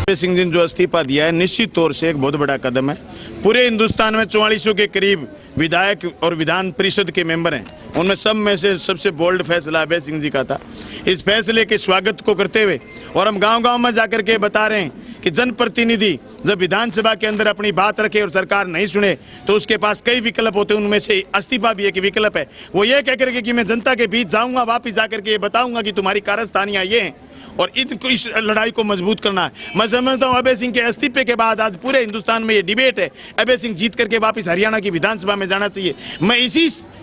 अभय सिंह जी ने जो इस्तीफा दिया है निश्चित तौर से एक बहुत बड़ा कदम है। पूरे हिंदुस्तान में 4400 के करीब विधायक और विधान परिषद के मेंबर हैं, उनमें सब में से सबसे बोल्ड फैसला अभय सिंह जी का था। इस फैसले के स्वागत को करते हुए और हम गांव-गांव में जाकर के बता रहे हैं कि जनप्रतिनिधि जब विधानसभा के अंदर अपनी बात रखे और सरकार नहीं सुने तो उसके पास कई विकल्प होते हैं, उनमें से इस्तीफा भी एक विकल्प है। वो ये कह करके कि मैं जनता के बीच जाऊंगा, वापिस जाकर के ये बताऊंगा कि तुम्हारी कारस्तानियां ये हैं और इस लड़ाई को मजबूत करना है। मैं समझता हूँ अभय सिंह के इस्तीफे के बाद आज पूरे हिंदुस्तान में ये डिबेट है, अभय सिंह जीत करके वापस हरियाणा की विधानसभा में जाना चाहिए। मैं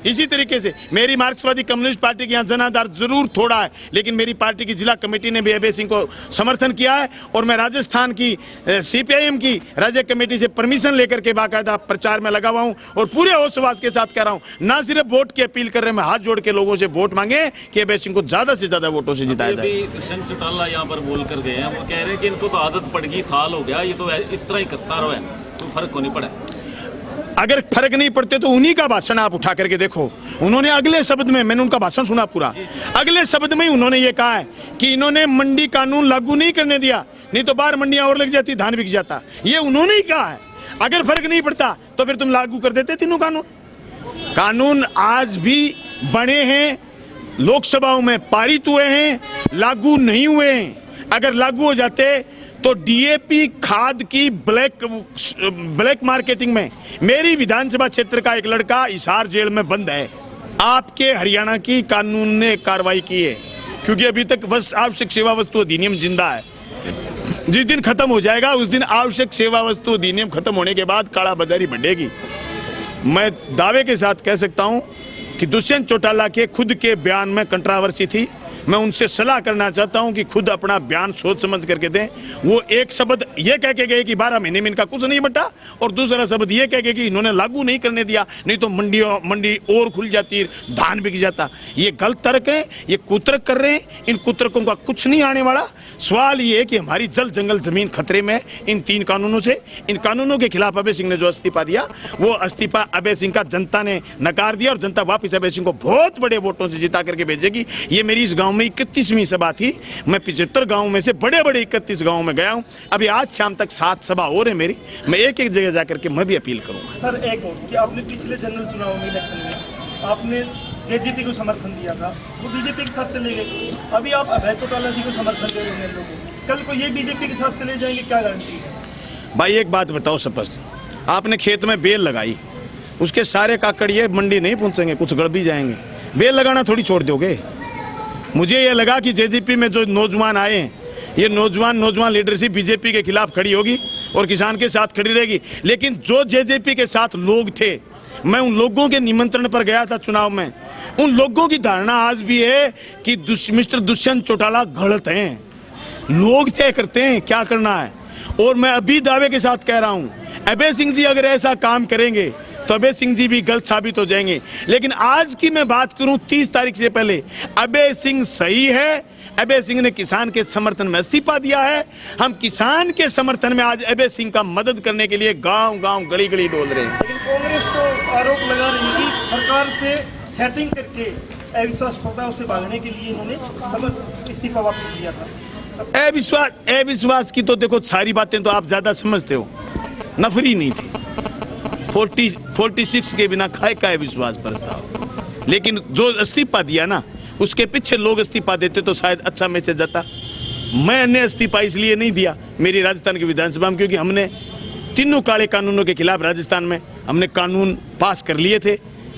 इसी तरीके से मेरी मार्क्सवादी कम्युनिस्ट पार्टी के यहाँ जनाधार जरूर थोड़ा है, लेकिन मेरी पार्टी की जिला कमेटी ने भी अभय सिंह को समर्थन किया है और मैं राजस्थान की CPIM की राज्य कमेटी से परमिशन लेकर के बाकायदा प्रचार में लगा हुआ हूँ और पूरे होशवास के साथ कह रहा हूँ, ना सिर्फ वोट की अपील कर रहे हैं, मैं हाथ जोड़ के लोगों से वोट मांगे कि अभय सिंह को ज्यादा से ज्यादा वोटों से जिताया जाए। यहाँ पर बोल कर गए हैं, वो कह रहे हैं कि इनको तो आदत पड़ गई, साल हो गया, ये तो इस तरह ही करता रहा है, तो फर्क को नहीं पड़ा। अगर फर्क नहीं पड़ते तो उन्हीं का भाषण आप उठा करके देखो। उन्होंने अगले शब्द में, मैंने उनका भाषण सुना पूरा, अगले शब्द में ही उन्होंने ये कहा है कि इन्होंने मंडी कानून लागू नहीं करने दिया, नहीं तो बाहर मंडियां और लग जाती, धान बिक जाता। ये उन्होंने ही कहा है। अगर फर्क नहीं पड़ता तो फिर तुम लागू कर देते तीनों कानून आज भी बने हैं, लोकसभाओं में पारित हुए हैं, लागू नहीं हुए हैं। अगर लागू हो जाते तो DAP खाद की ब्लैक मार्केटिंग में मेरी विधानसभा क्षेत्र का एक लड़का हिसार जेल में बंद है। आपके हरियाणा की कानून ने कार्रवाई की है, क्योंकि अभी तक आवश्यक सेवा वस्तु अधिनियम जिंदा है। जिस दिन खत्म हो जाएगा उस दिन आवश्यक सेवा वस्तु अधिनियम खत्म होने के बाद काला बाजारी बढ़ेगी। मैं दावे के साथ कह सकता हूं कि दुष्यंत चौटाला के खुद के बयान में कंट्रोवर्सी थी। मैं उनसे सलाह करना चाहता हूं कि खुद अपना बयान सोच समझ करके दें। वो एक शब्द ये कह के गए कि 12 महीने में इनका कुछ नहीं बटा, और दूसरा शब्द ये कह के कि इन्होंने लागू नहीं करने दिया, नहीं तो मंडी और खुल जाती, धान बिक जाता। ये गलत तर्क है, ये कुतर्क कर रहे हैं। इन कुतर्कों का कुछ नहीं आने वाला। सवाल ये है कि हमारी जल जंगल जमीन खतरे में इन 3 कानूनों से। इन कानूनों के खिलाफ अभय सिंह ने जो इस्तीफा दिया, वो इस्तीफा अभय सिंह का जनता ने नकार दिया और जनता वापिस अभय सिंह को बहुत बड़े वोटों से जिता करके भेजेगी। ये मेरी इस गाँव में 31वीं सभा थी। मैं 75 गाँव में से बड़े 31 गाँव में गया हूँ। अभी आज शाम तक 7 सभा और है मेरी। मैं एक जगह जाकर के मैं भी अपील करूँगा। सर एक और कि आपने पिछले जनरल चुनाव में, इलेक्शन में आपने JJP को समर्थन दिया था, वो BJP के साथ चले गए। अभी आप अभय चौटाला जी को समर्थन दे रहे हैं लोगों, कल को ये BJP के साथ चले जाएंगे, क्या गारंटी है? भाई एक बात बताओ स्पष्ट, आपने खेत में बेल लगाई, उसके सारे काकड़ ये मंडी नहीं पहुंचेंगे, कुछ गड़ भी जाएंगे। बेल लगाना थोड़ी छोड़ दोगे। मुझे ये लगा कि JJP में जो नौजवान आए हैं, ये नौजवान लीडरशिप BJP के खिलाफ खड़ी होगी और किसान के साथ खड़ी रहेगी। लेकिन जो JJP के साथ लोग थे, मैं उन लोगों के निमंत्रण पर गया था चुनाव में। उन लोगों की धारणा आज भी है कि मिस्टर दुष्यंत चौटाला गलत हैं। लोग तय करते हैं क्या करना है। और मैं अभी दावे के साथ कह रहा हूं, अभय सिंह जी अगर ऐसा काम करेंगे तो अभय सिंह जी भी गलत साबित हो जाएंगे। लेकिन आज की मैं बात करूं 30 तारीख से पहले, अभय सिंह सही है। अभय सिंह ने किसान के समर्थन में इस्तीफा दिया है। हम किसान के समर्थन में आज अभय सिंह का मदद करने के लिए गांव-गांव गली-गली डोल रहे हैं। लेकिन कांग्रेस तो आरोप लगा रही है कि सरकार से सेटिंग करके अविश्वास प्रस्ताव से भागने के लिए इन्होंने इस्तीफा वापस लिया था। अविश्वास की तो देखो सारी बातें तो आप ज्यादा समझते हो। नफरी नहीं थी, 46 के बिना खाए का विश्वास प्रस्ताव। लेकिन जो इस्तीफा दिया ना, उसके पीछे लोग इस्तीफा देते तो शायद अच्छा मैसेज जाता। मैंने इस्तीफा इसलिए नहीं दिया मेरी राजस्थान की विधानसभा में, क्योंकि हमने तीनों काले कानूनों के खिलाफ राजस्थान में हमने कानून पास कर लिए थे।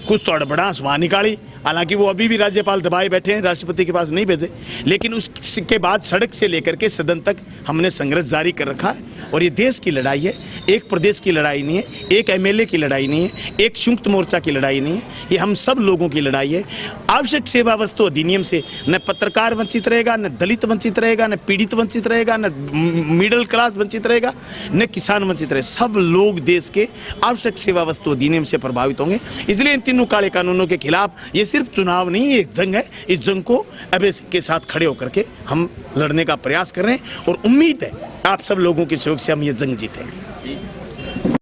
कुछ तो अड़बड़ास वहाँ निकाली, हालांकि वो अभी भी राज्यपाल दबाए बैठे हैं, राष्ट्रपति के पास नहीं भेजे। लेकिन उसके बाद सड़क से लेकर के सदन तक हमने संघर्ष जारी कर रखा है। और ये देश की लड़ाई है, एक प्रदेश की लड़ाई नहीं है, एक MLA की लड़ाई नहीं है, एक संयुक्त मोर्चा की लड़ाई नहीं है। ये हम सब लोगों की लड़ाई है। आवश्यक सेवा वस्तु अधिनियम से न पत्रकार वंचित रहेगा, न दलित वंचित रहेगा, न पीड़ित वंचित रहेगा, न मिडिल क्लास वंचित रहेगा, न किसान वंचित रहेगा। सब लोग देश के आवश्यक सेवा वस्तु अधिनियम से प्रभावित होंगे। इसलिए इन तीनों काले कानूनों के खिलाफ ये सिर्फ चुनाव नहीं, ये एक जंग है। इस जंग को अभय सिंह के साथ खड़े होकर के हम लड़ने का प्रयास कर रहे हैं और उम्मीद है आप सब लोगों के सहयोग से हम ये जंग जीतेंगे।